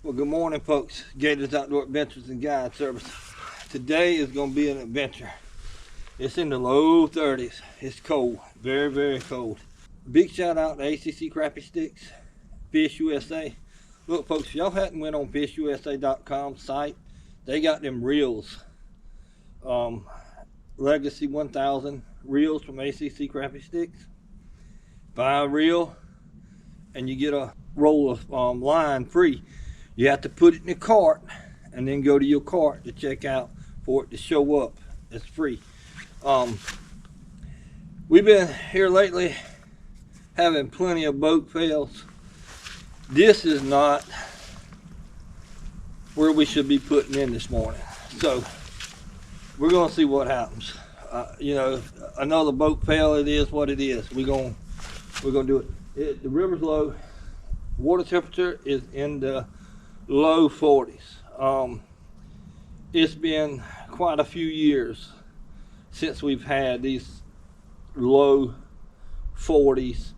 Well, good morning, folks. Gators Outdoor Adventures and Guide Service. Today is going to be an adventure. It's in the low 30s. It's cold, very, very cold. Big shout out to ACC Crappie Sticks, Fish USA. Look, folks, if y'all hadn't went on fishusa.com site, they got them reels. Legacy 1000 reels from ACC Crappie Sticks. Buy a reel and you get a roll of line free. You have to put it in the cart and then go to your cart to check out for it to show up. It's free. We've been here lately having plenty of boat fails. This is not where we should be putting in this morning. So we're gonna see what happens. Another boat fail, it is what it is. We're gonna do it. The river's low. Water temperature is in the low 40s. It's been quite a few years since we've had these low 40s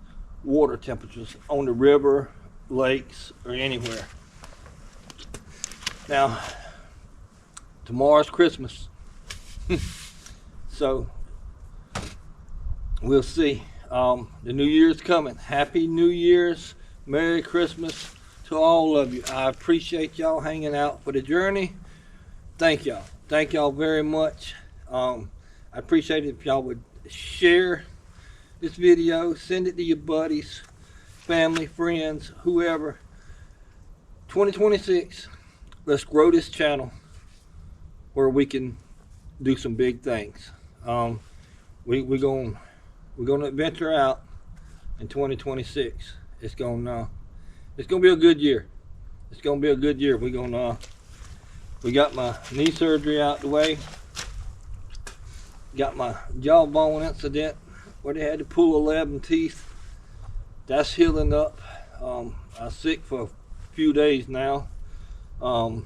water temperatures on the river, lakes, or anywhere. Now, tomorrow's Christmas. So we'll see. The New Year's coming. Happy New Year's, Merry Christmas to all of you. I appreciate y'all hanging out for the journey. Thank y'all very much. I appreciate it if y'all would share this video, send it to your buddies, family, friends, whoever. 2026, let's grow this channel where we can do some big things. We're gonna adventure out in 2026. It's gonna be a good year. It's gonna be a good year. We got my knee surgery out the way. Got my jawbone incident where they had to pull 11 teeth. That's healing up. I was sick for a few days now. I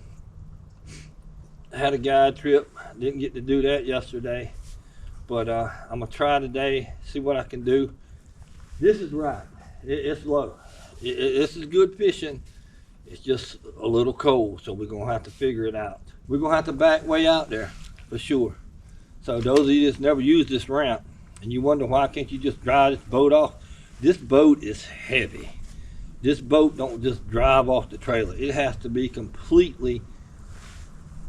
had a guide trip. Didn't get to do that yesterday, but I'm gonna try today, see what I can do. This is right. It's low. This is good fishing. It's just a little cold, so we're gonna have to figure it out. We're gonna have to back way out there for sure. So those of you that's never used this ramp and you wonder why can't you just drive this boat off, this boat is heavy. This boat don't just drive off the trailer. It has to be completely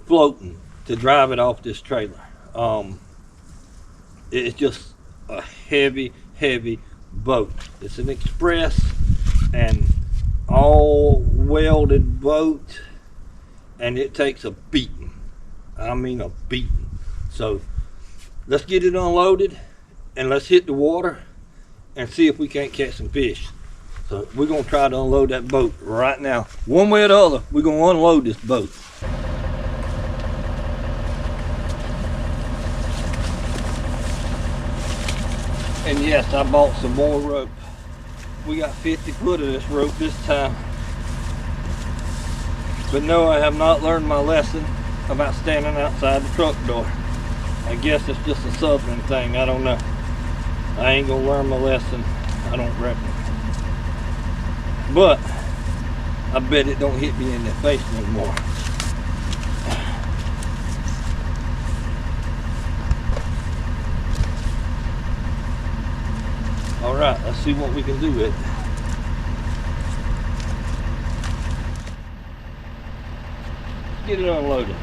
floating to drive it off this trailer. It's just a heavy boat. It's an express and all welded boat, and it takes a beating. I mean a beating. So let's get it unloaded and let's hit the water and see if we can't catch some fish. So we're gonna try to unload that boat right now. One way or the other, we're gonna unload this boat. And yes, I bought some more rope. We got 50 foot of this rope this time. But no, I have not learned my lesson about standing outside the truck door. I guess it's just a southern thing, I don't know. I ain't gonna learn my lesson, I don't reckon. But I bet it don't hit me in the face no more. All right, let's see what we can do with it. Let's get it unloaded.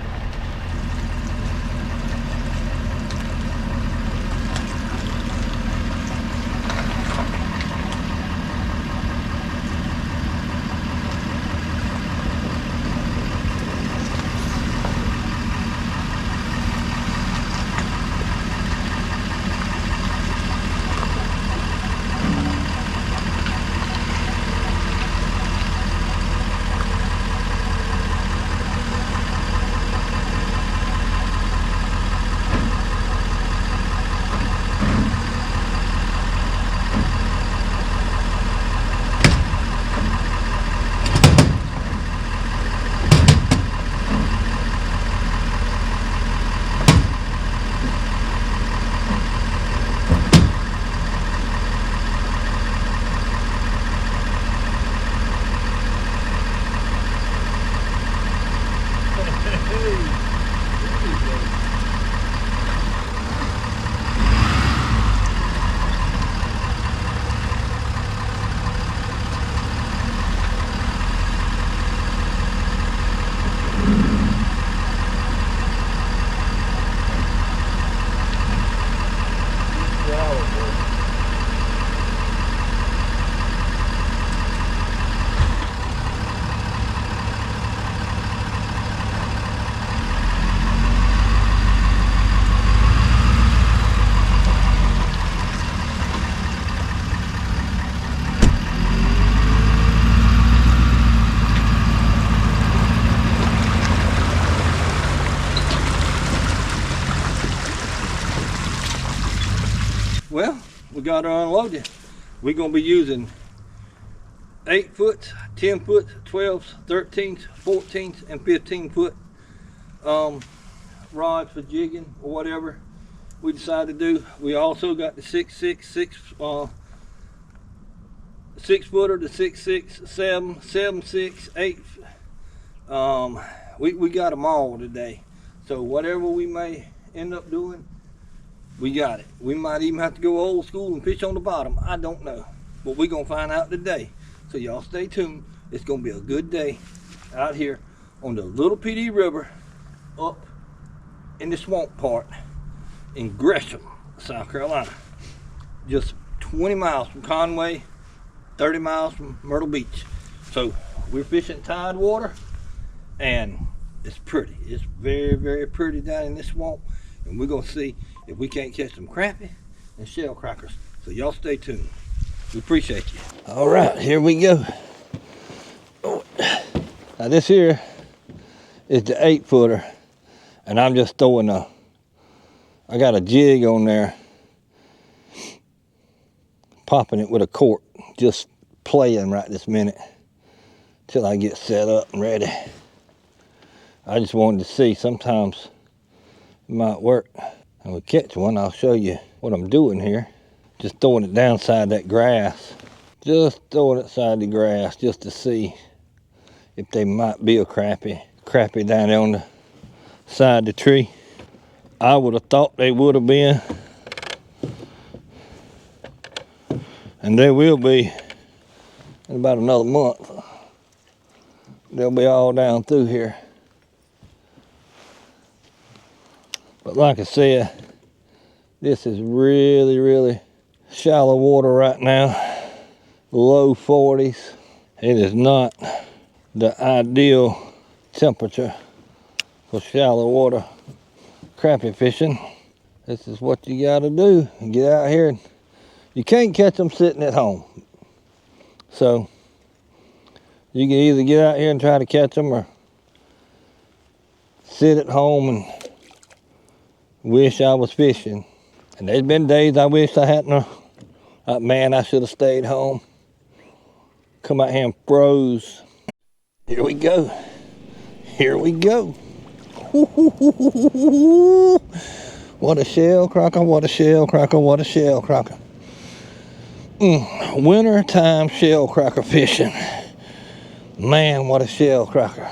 we got her unloaded. We're gonna be using 8-foot, 10-foot, 12s, 13s, 14s, and 15-foot rods for jigging or whatever we decide to do. We also got the 6-footer, the 6-6, 7, 7-6, 8. We got them all today. So whatever we may end up doing, we got it. We might even have to go old school and fish on the bottom. I don't know, but we're gonna find out today. So y'all stay tuned. It's gonna be a good day out here on the Little Pee Dee River up in the swamp part in Gresham, South Carolina. Just 20 miles from Conway, 30 miles from Myrtle Beach. So we're fishing tide water, and it's pretty. It's very, very pretty down in this swamp, and we're gonna see if we can't catch some crappie and shellcrackers. So y'all stay tuned. We appreciate you. All right, here we go. Now this here is the 8-footer, and I'm just throwing I got a jig on there, popping it with a cork, just playing right this minute till I get set up and ready. I just wanted to see, sometimes it might work. And we catch one, I'll show you what I'm doing here. Just throwing it downside that grass. Just throwing it side the grass just to see if they might be a crappie down there on the side of the tree. I would have thought they would have been. And they will be in about another month. They'll be all down through here. But like I said, this is really, really shallow water right now. Low 40s. It is not the ideal temperature for shallow water crappie fishing. This is what you gotta do. Get out here, and you can't catch them sitting at home. So you can either get out here and try to catch them, or sit at home and wish I was fishing. And there's been days I wish I hadn't. Man, I should have stayed home. Come out here and froze. Here we go. Here we go. What a shellcracker, what a shellcracker, what a shellcracker. Wintertime shellcracker fishing. Man, what a shellcracker.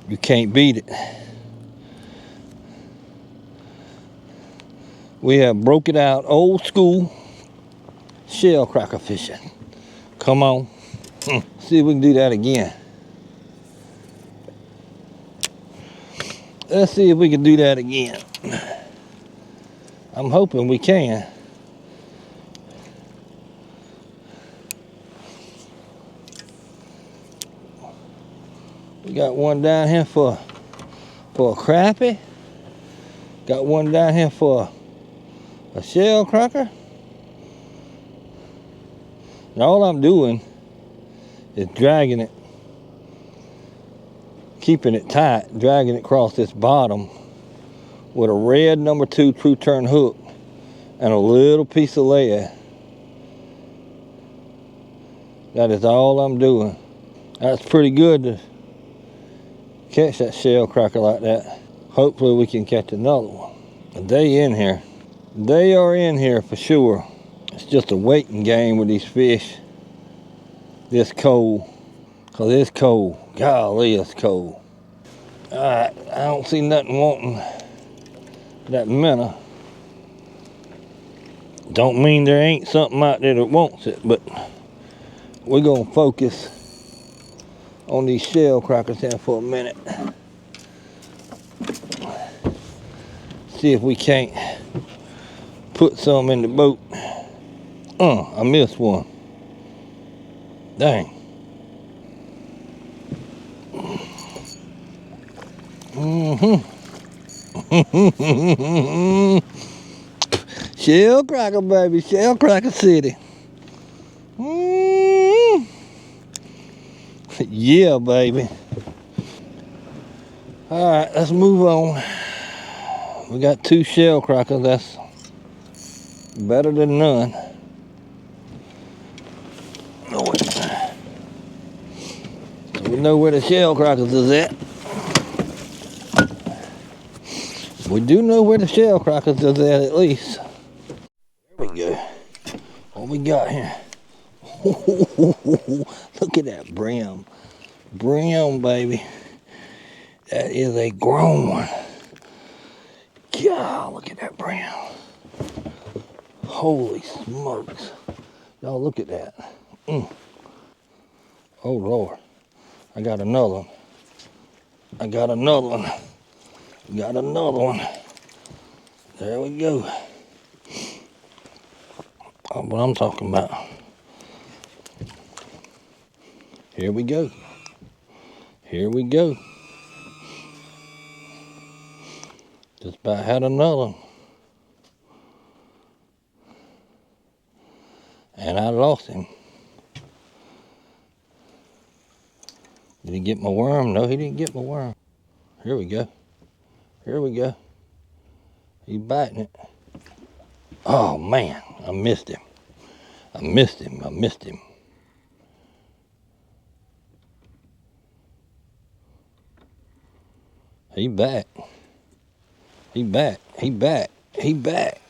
You can't beat it. We have broke it out old school shellcracker fishing. Come on. See if we can do that again. Let's see if we can do that again. I'm hoping we can. We got one down here for a crappie. Got one down here for a shellcracker. And all I'm doing is dragging it, keeping it tight, dragging it across this bottom with a red number 2 true turn hook and a little piece of lead. That is all I'm doing. That's pretty good to catch that shellcracker like that. Hopefully we can catch another one. They in here. They are in here for sure. It's just a waiting game with these fish this cold. Cause it's cold. Golly, it's cold. Alright, I don't see nothing wanting that minnow. Don't mean there ain't something out there that wants it, but we're gonna focus on these shellcrackers here for a minute. See if we can't put some in the boat. I missed one. Dang. Shellcracker, baby. Shellcracker City. Yeah, baby. All right, let's move on. We got 2 shellcrackers. That's better than none. So we know where the shellcrackers is at. We do know where the shellcrackers is at least. There we go. What we got here? Look at that brim. Brim, baby. That is a grown one. God, look at that brim. Holy smokes. Y'all look at that. Oh, Lord. I got another one. I got another one. Got another one. There we go. That's what I'm talking about. Here we go. Here we go. Just about had another one. And I lost him. Did he get my worm? No, he didn't get my worm. Here we go. Here we go. He's biting it. Oh, man. I missed him. I missed him. I missed him. He back. He back. He back. He back.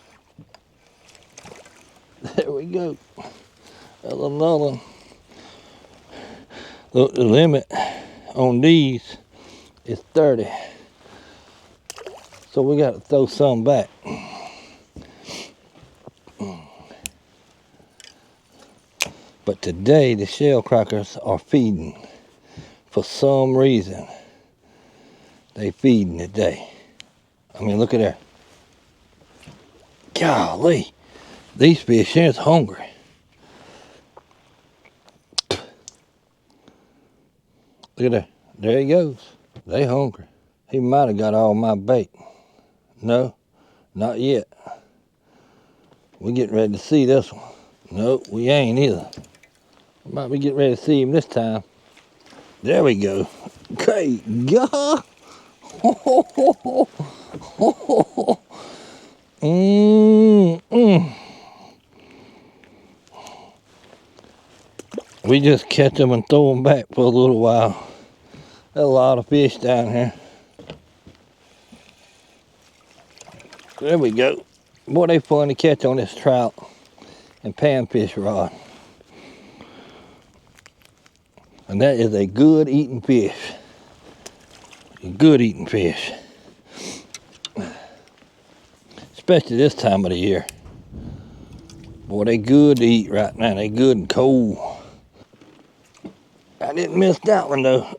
There we go. That's another one. Look, the limit on these is 30. So we got to throw some back. But today the shellcrackers are feeding. For some reason, they feeding today. I mean, look at that. Golly, these fish here's hungry. Look at that. There he goes. They hungry. He might have got all my bait. No, not yet. We getting ready to see this one. Nope, we ain't either. Might be getting ready to see him this time. There we go. Great God. We just catch them and throw them back for a little while. There's a lot of fish down here. There we go. Boy, they fun to catch on this trout and panfish rod. And that is a good eating fish. A good eating fish. Especially this time of the year. Boy, they good to eat right now. They good and cold. I didn't miss that one though.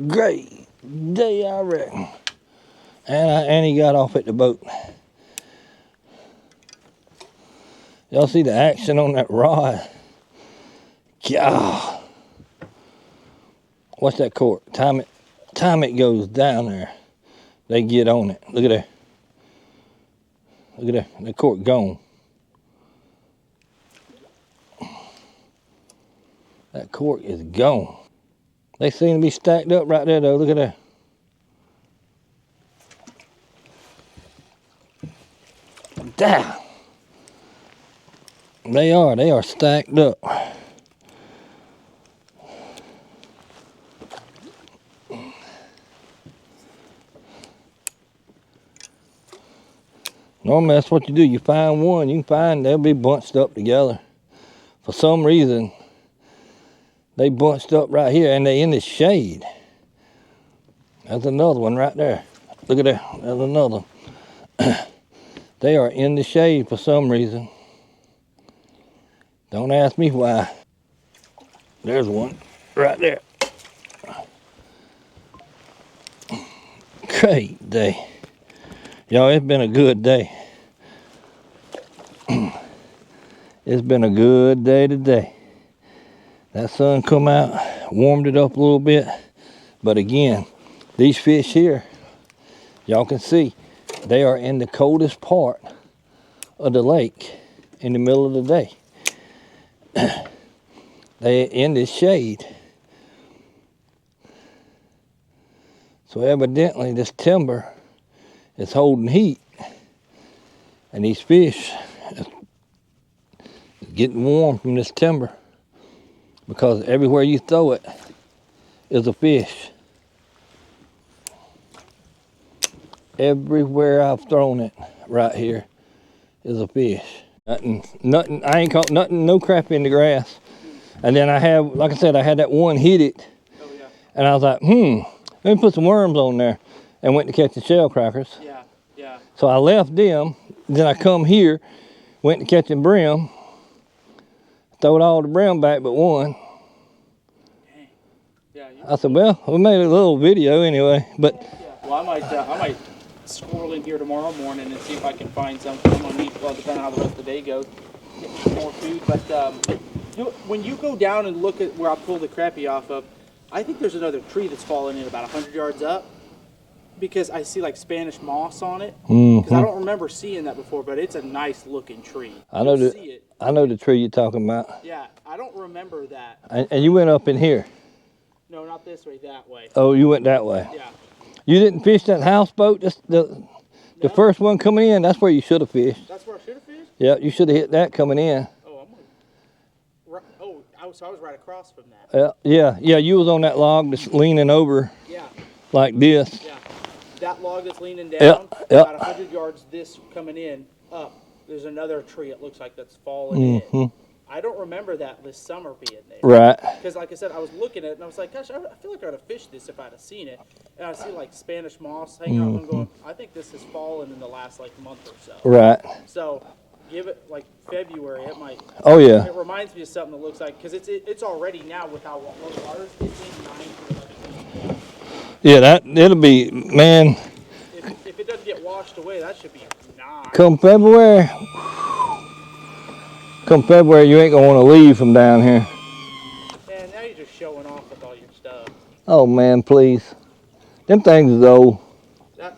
Great day, I reckon. And he got off at the boat. Y'all see the action on that rod? God. What's that cork? Time it goes down there. They get on it. Look at that. Look at that. The cork gone. That cork is gone. They seem to be stacked up right there though. Look at that. Damn. They are stacked up. Normally that's what you do. You find one, you can find they'll be bunched up together. For some reason, they bunched up right here and they in the shade. That's another one right there. Look at that, there's another. They are in the shade for some reason. Don't ask me why. There's one right there. Great day. Y'all, it's been a good day. It's been a good day today. That sun come out, warmed it up a little bit. But again, these fish here, y'all can see, they are in the coldest part of the lake in the middle of the day. They're in this shade. So So evidently this timber is holding heat, and these fish is getting warm from this timber, because everywhere you throw it is a fish. Everywhere I've thrown it right here is a fish. Nothing, I ain't caught nothing, no crappie in the grass. And then I have, like I said, I had that one hit it. Oh, yeah. And I was like, let me put some worms on there, and went to catch the shellcrackers. Yeah, yeah. So I left them, then I come here, went to catching bream, throwed all the bream back but one. Dang. Yeah. I said, well, we made a little video anyway, but. Yeah. Well, I might squirrel in here tomorrow morning and see if I can find something. I'm gonna need, well, depending on how the rest of the day goes, get me some more food. But when you go down and look at where I pulled the crappie off of, I think there's another tree that's fallen in about 100 yards up, because I see like Spanish moss on it. Because I don't remember seeing that before, but it's a nice looking tree. I know the tree you're talking about. Yeah, I don't remember that. And you went up in here. No, not this way, that way. Oh, you went that way. Yeah. You didn't fish that houseboat? The first one coming in, that's where you should have fished. That's where I should have fished? Yeah, you should have hit that coming in. Oh, so I was right across from that. Yeah, you was on that log that's leaning over. Yeah. Like this. Yeah. That log that's leaning down, about 100 yards this coming in, up, there's another tree it looks like that's fallen in. I don't remember that this summer being there. Right. Because like I said, I was looking at it and I was like, gosh, I feel like I would have fished this if I'd have seen it. And I see like Spanish moss hanging out and I'm going, I think this has fallen in the last like month or so. Right. So give it like February, it might. Oh yeah. It reminds me of something that looks like, because it's already now with how low water is, it's in 9 to 11 feet. Yeah, it'll be, man. If it doesn't get washed away, that should be 9. Come February, you ain't gonna want to leave from down here. Man, now you're just showing off with all your stuff. Oh man, please. Them things is old.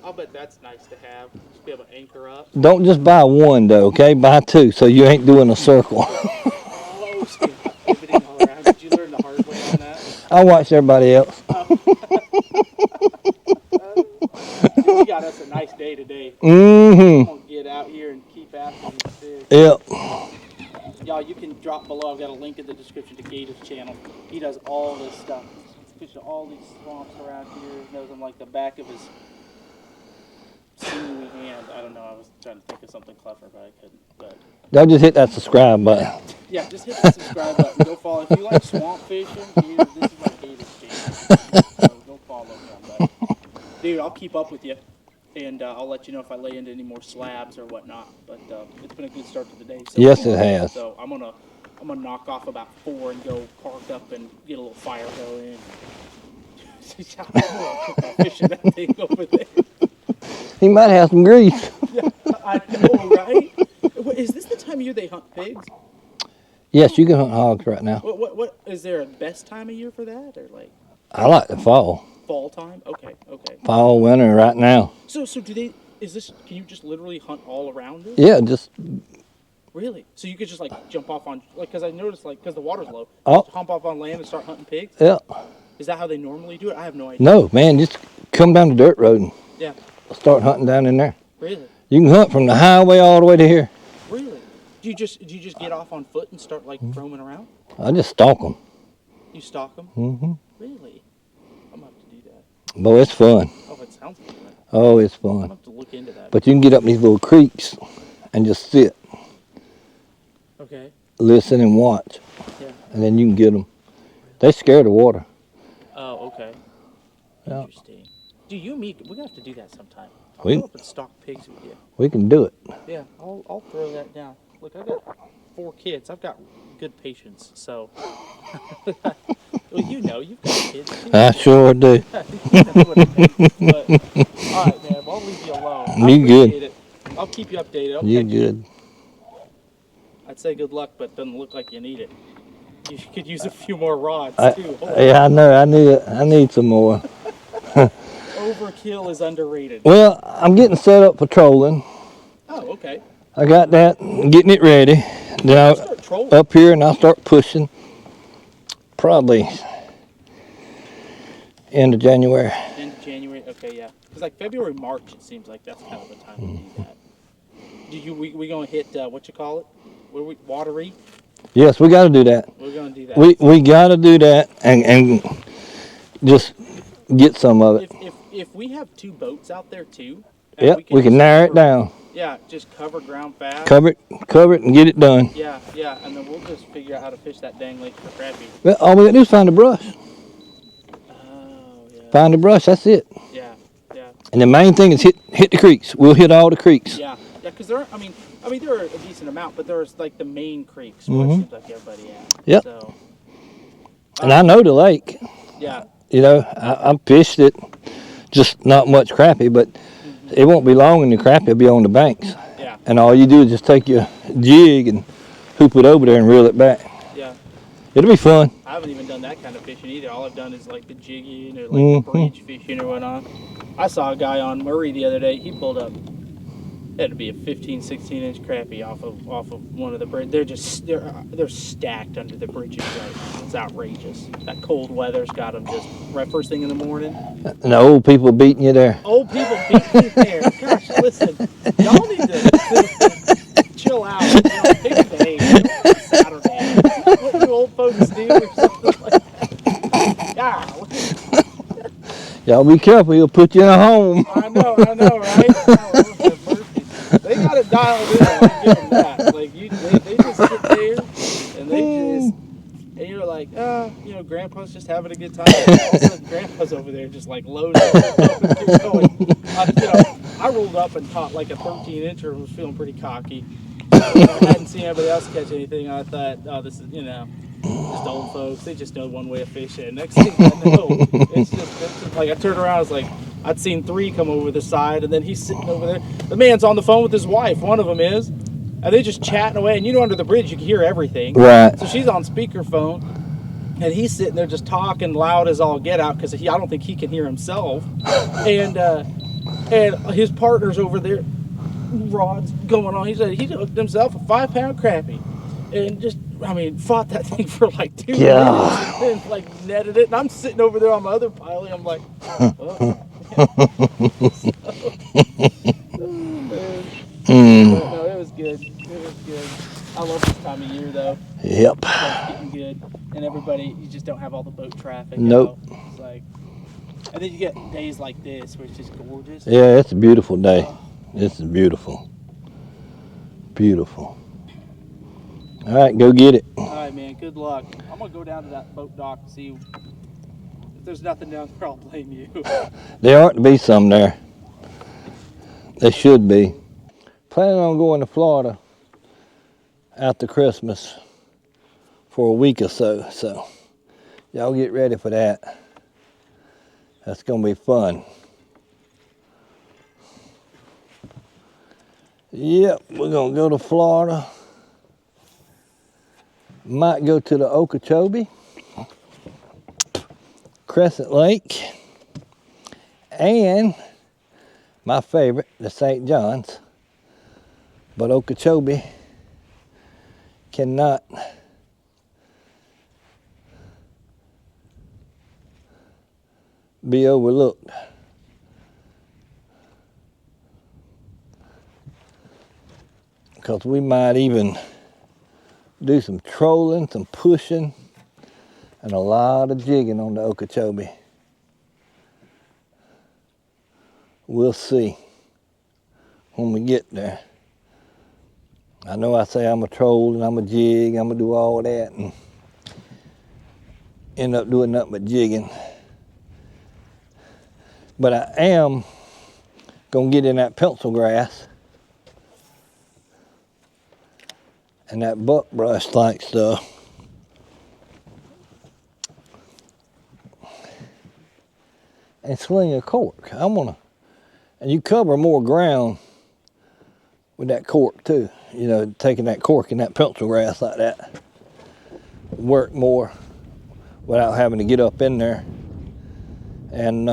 I'll bet that's nice to have. Just be able to anchor up. Don't just buy one though, okay? Buy two, so you ain't doing a circle. Oh, so you're not pivoting all around. Did you learn the hard way on that? I watched everybody else. We got us a nice day today. Mm-hmm. I'm gonna get out here and keep after these fish. Yep. Y'all, you can drop below. I've got a link in the description to Gator's channel. He does all this stuff. He's fishing all these swamps around here. He knows them like the back of his sinewy hand. I don't know. I was trying to think of something clever, but I couldn't. But Don't just hit that subscribe button. yeah, just hit the subscribe button. Go follow. If you like swamp fishing, this is my Gator's channel. So go follow him. But, dude, I'll keep up with you. And I'll let you know if I lay into any more slabs or whatnot. But it's been a good start to the day. So, Yes, it has. So I'm gonna knock off about 4 and go park up and get a little fire going. I'm fishing that thing over there. He might have some grease. Yeah, I know, right? Is this the time of year they hunt pigs? Yes, you can hunt hogs right now. What is there a best time of year for that, or like? I like the fall. Fall time? Okay. Fall, winter, right now. So do they? Is this? Can you just literally hunt all around this? Yeah, just. Really? So you could just like jump off on, like, because I noticed, like, because the water's low, Oh. just hump off on land and start hunting pigs? Yeah. Is that how they normally do it? I have no idea. No, man, just come down the dirt road and Yeah. start hunting down in there. Really? You can hunt from the highway all the way to here. Really? Do you just get off on foot and start like roaming around? I just stalk them. You stalk them? Mm-hmm. Really? I'm gonna have to do that. Boy, it's fun. Oh, it sounds good. Oh, it's I'm gonna fun. have to look into that. But you can get up these little creeks and just sit, Okay. listen, and watch. Yeah. And then you can get them. They scared of water. Oh, okay. Yeah. Interesting. Do you meet? We're gonna have to do that sometime. I'll We- go up and stalk pigs with you. We can do it. Yeah, I'll throw that down. Look, I got 4 kids. I've got good patience, so. Well, you know, you've got kids too. I sure do. You know what it takes, but, all right, man. Well, I'll leave you alone. I You good. appreciate it. I'll keep you updated. I'll You catch good. I'd say good luck, but it doesn't look like you need it. You could use a few more rods too. Yeah, I know. I need some more. Overkill is underrated. Well, I'm getting set up for trolling. Oh, okay. I got that, getting it ready. Then I'll Start trolling. up here and I'll start pushing. Probably end of January. End of January. Okay, yeah. Because like February, March, it seems like that's kind of the time to do that. We gonna hit what you call it? What are we, watery? Yes, we got to do that. We're gonna do that. We got to do that and just get some of it. If we have 2 boats out there too. Yep, we can narrow it down. Yeah, just cover ground fast. Cover it, and get it done. Yeah, and then we'll just figure out how to fish that dang lake for crappie. Well, all we got to do is find the brush. Oh, yeah. Find the brush, that's it. Yeah. And the main thing is hit the creeks. We'll hit all the creeks. Yeah, because there are, I mean, there are a decent amount, but there's like the main creeks where it seems like everybody at. Yep. So, and I know the lake. Yeah. You know, I fished it, just not much crappie, but it won't be long and the crappie will be on the banks. Yeah. And all you do is just take your jig and hoop it over there and reel it back. Yeah. It'll be fun. I haven't even done that kind of fishing either. All I've done is like the jigging or like the bridge fishing or whatnot. I saw a guy on Murray the other day. He pulled up. It had to be a 15, 16-inch crappie off of one of the bridges. They're stacked under the bridges right now. It's outrageous. That cold weather's got them just right first thing in the morning. And the old people beating you there. Old people beating you there. Gosh, listen, y'all need to chill out. Take a day, Saturday. Is that what you old folks do or something like that? God. Y'all be careful, he'll put you in a home. I know, right? They got it dialed in. I give them that. Like they just sit there and and you're like, Grandpa's just having a good time. All of a sudden, Grandpa's over there just like loaded. I rolled up and caught like a 13-incher and was feeling pretty cocky. I hadn't seen anybody else catch anything. I thought, oh, this is just old folks. They just know one way of fishing. Next thing I know, it's just like I turned around. I was like, I'd seen 3 come over the side, and then he's sitting over there. The man's on the phone with his wife. One of them is, and they just chatting away. And under the bridge, you can hear everything. Right. So she's on speakerphone, and he's sitting there just talking loud as all get out because I don't think he can hear himself. And his partner's over there. Rods going on. He said he hooked himself a 5-pound crappie, and just fought that thing for like 2 minutes, and then like netted it. And I'm sitting over there on my other pile, and I'm like, oh. No, it was good. It was good. I love this time of year though. Yep. It's getting good, and everybody, you just don't have all the boat traffic. Nope. It's like, and then you get days like this where it's just gorgeous. Yeah, it's a beautiful day. This is beautiful. Beautiful. All right, go get it. All right, man. Good luck. I'm going to go down to that boat dock and see if there's nothing down there. I'll blame you. There ought to be some there. There should be. Planning on going to Florida after Christmas for a week or so. So y'all get ready for that. That's going to be fun. Yep, we're going to go to Florida. Might go to the Okeechobee, Crescent Lake, and my favorite, the St. John's. But Okeechobee cannot be overlooked. Because we might even do some trolling, some pushing, and a lot of jigging on the Okeechobee. We'll see when we get there. I know I say I'm a troll and I'm a jig, I'm gonna do all that and end up doing nothing but jigging. But I am gonna get in that pencil grass and that buckbrush like stuff. And sling a cork. And you cover more ground with that cork too. Taking that cork in that pencil grass like that. Work more without having to get up in there and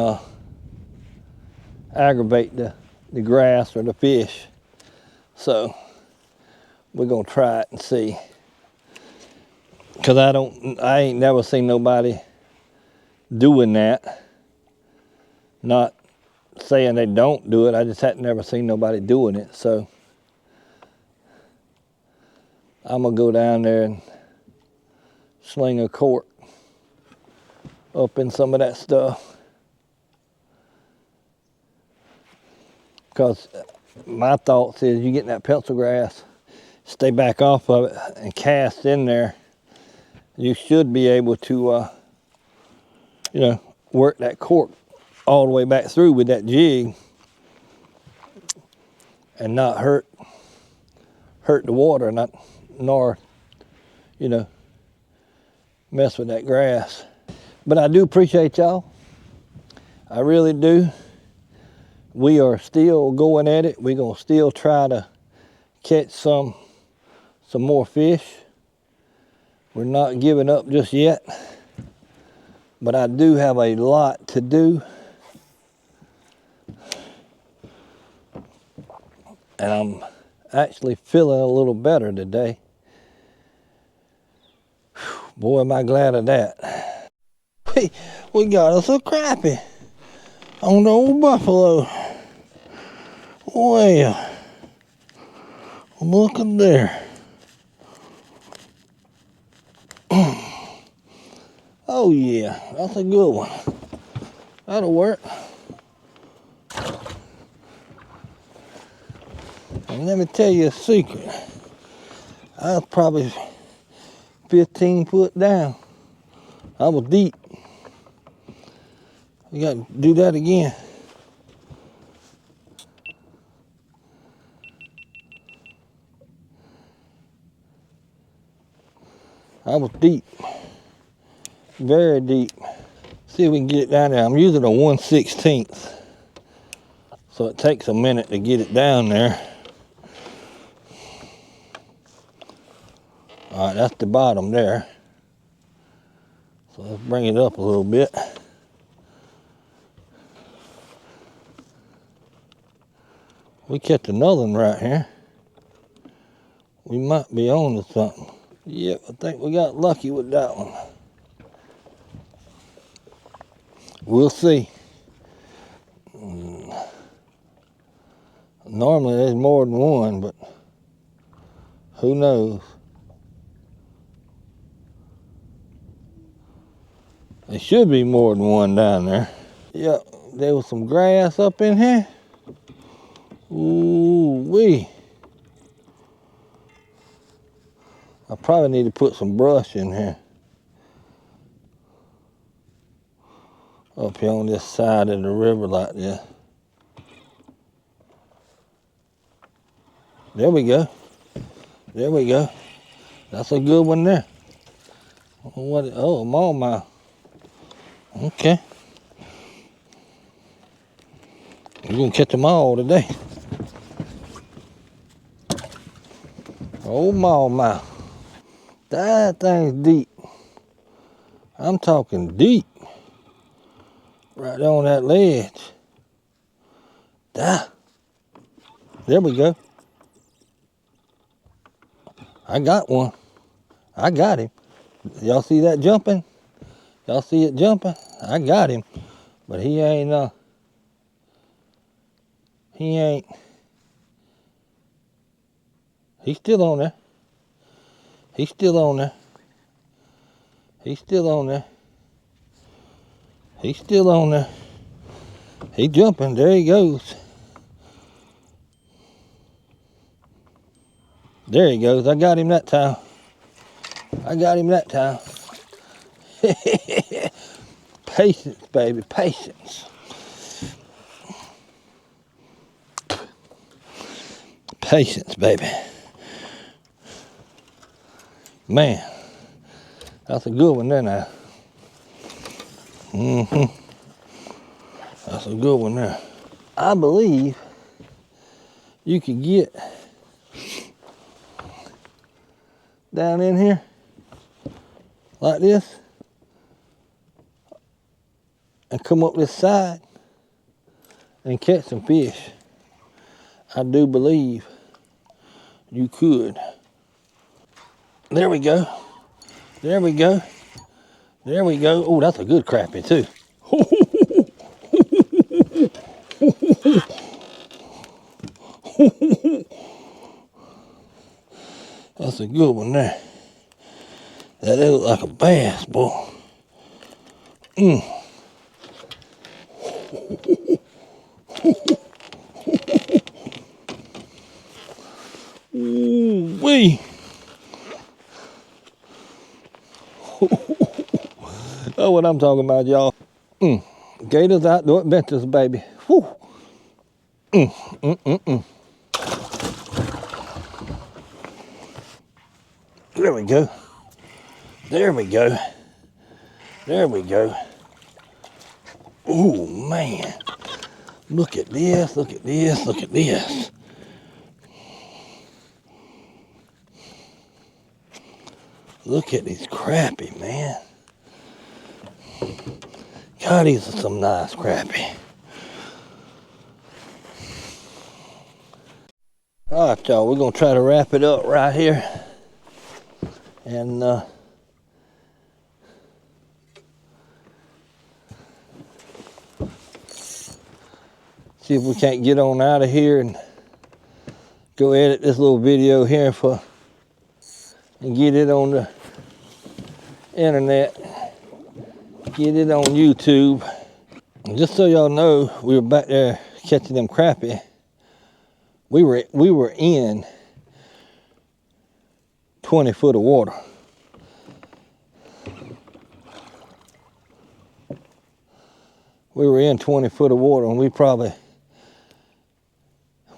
aggravate the grass or the fish. So we're gonna try it and see. Cause I ain't never seen nobody doing that. Not saying they don't do it, I just hadn't never seen nobody doing it. So I'm gonna go down there and sling a cork up in some of that stuff. Because my thoughts is you get in that pencil grass, stay back off of it and cast in there, you should be able to, you know, work that cork all the way back through with that jig and not hurt the water, nor, you know, mess with that grass. But I do appreciate y'all. I really do. We are still going at it. We're gonna still try to catch some more fish. We're not giving up just yet, but I do have a lot to do. And I'm actually feeling a little better today. Boy, am I glad of that. We got us a crappie on the old buffalo. Well, look at there. Oh yeah, that's a good one. That'll work. And let me tell you a secret. I was probably 15 foot down. I was deep. We got to do that again. I was deep. Very deep. See if we can get it down there. I'm using a 1/16. So it takes a minute to get it down there. All right, that's the bottom there. So let's bring it up a little bit. We catch another one right here. We might be on to something. Yep, I think we got lucky with that one. We'll see. Normally there's more than one, but who knows? There should be more than one down there. Yep, there was some grass up in here. Ooh wee. I probably need to put some brush in here. Up here on this side of the river like this. There we go. There we go. That's a good one there. What? Oh, smallmouth. Okay. We're gonna catch them all today. Oh, smallmouth. That thing's deep. I'm talking deep. Right on that ledge. There we go. I got one. I got him. Y'all see that jumping? Y'all see it jumping? I got him. But he ain't, he's still on there. He's still on there. He's still on there. He's still on there. He's jumping. There he goes. There he goes. I got him that time. I got him that time. Patience, baby. Patience. Patience, baby. Man, that's a good one there now. That's a good one there. I believe you could get down in here like this and come up this side and catch some fish. I do believe you could. There we go. There we go. There we go. Oh, that's a good crappie too. That's a good one there. That look like a bass, boy. Ooh-wee. Oh, what I'm talking about, y'all. Gators Outdoor Adventures, baby. Whew. There we go. There we go. There we go. Oh, man. Look at this, look at this, look at this. Look at these crappie, man. God, these are some nice crappie. All right, y'all, we're going to try to wrap it up right here. And see if we can't get on out of here and go edit this little video here and get it on the internet, get it on YouTube. And just so y'all know, we were back there catching them crappie. We were in 20 foot of water. We were in 20 foot of water, and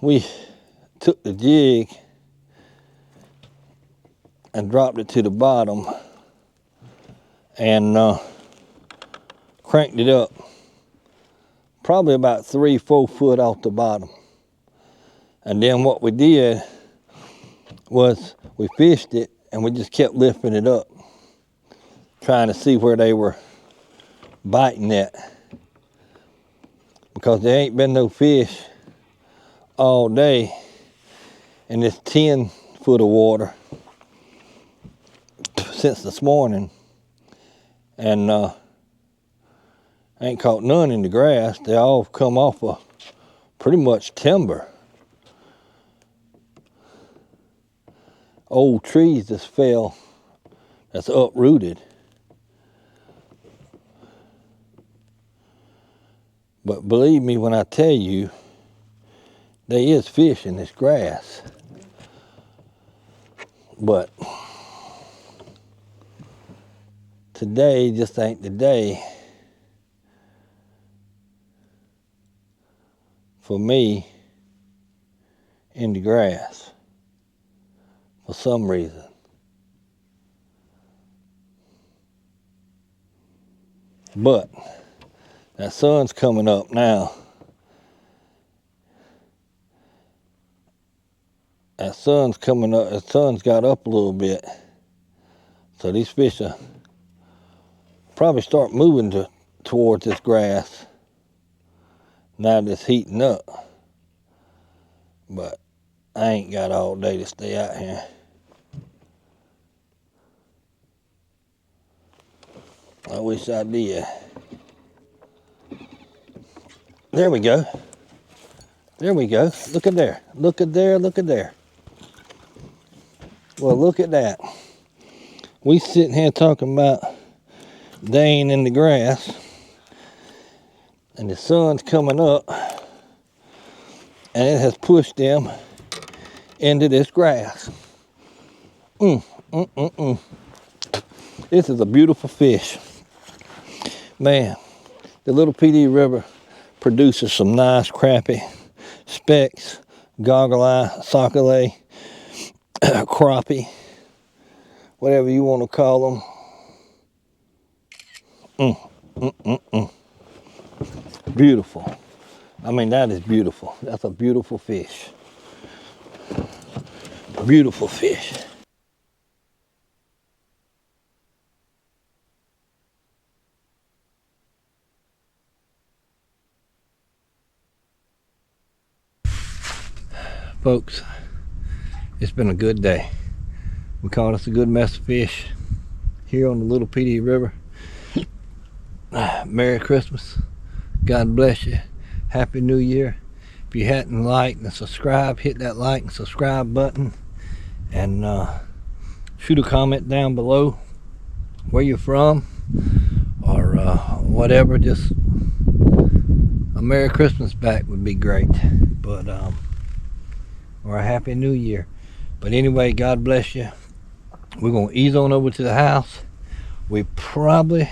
we took the jig and dropped it to the bottom and cranked it up probably about 3-4 foot off the bottom. And then what we did was we fished it and we just kept lifting it up, trying to see where they were biting at, because there ain't been no fish all day in this 10 foot of water since this morning, and I ain't caught none in the grass. They all come off of pretty much timber. Old trees just fell, that's uprooted. But believe me when I tell you, there is fish in this grass. But today just ain't the day for me in the grass for some reason. But that sun's coming up now. That sun's coming up. The sun's got up a little bit. So these fish will probably start moving towards this grass now that it's heating up. But I ain't got all day to stay out here. I wish I did. There we go. There we go. Look at there. Look at there. Look at there. Well, look at that. We sitting here talking about they ain't in the grass, and the sun's coming up, and it has pushed them into this grass. This is a beautiful fish. Man, the Little Pee Dee River produces some nice crappie, specks, goggle eye, sockeye, crappie, whatever you want to call them. Beautiful. I mean, that is beautiful. That's a beautiful fish. Beautiful fish. Folks, it's been a good day. We caught us a good mess of fish here on the Little Pee Dee River. Merry Christmas. God bless you. Happy New Year. If you hadn't liked and subscribed, hit that like and subscribe button. And shoot a comment down below where you're from, or whatever. Just a Merry Christmas back would be great, but or a Happy New Year. But anyway, God bless you. We're gonna ease on over to the house. We probably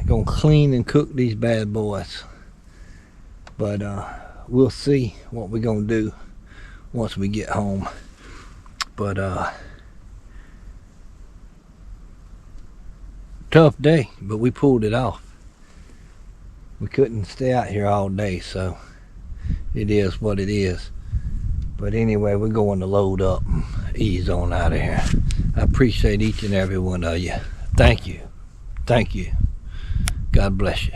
gonna clean and cook these bad boys, but we'll see what we're gonna do once we get home. But tough day, but we pulled it off. We couldn't stay out here all day, so it is what it is. But anyway, we're going to load up and ease on out of here. I appreciate each and every one of you. Thank you. God bless you.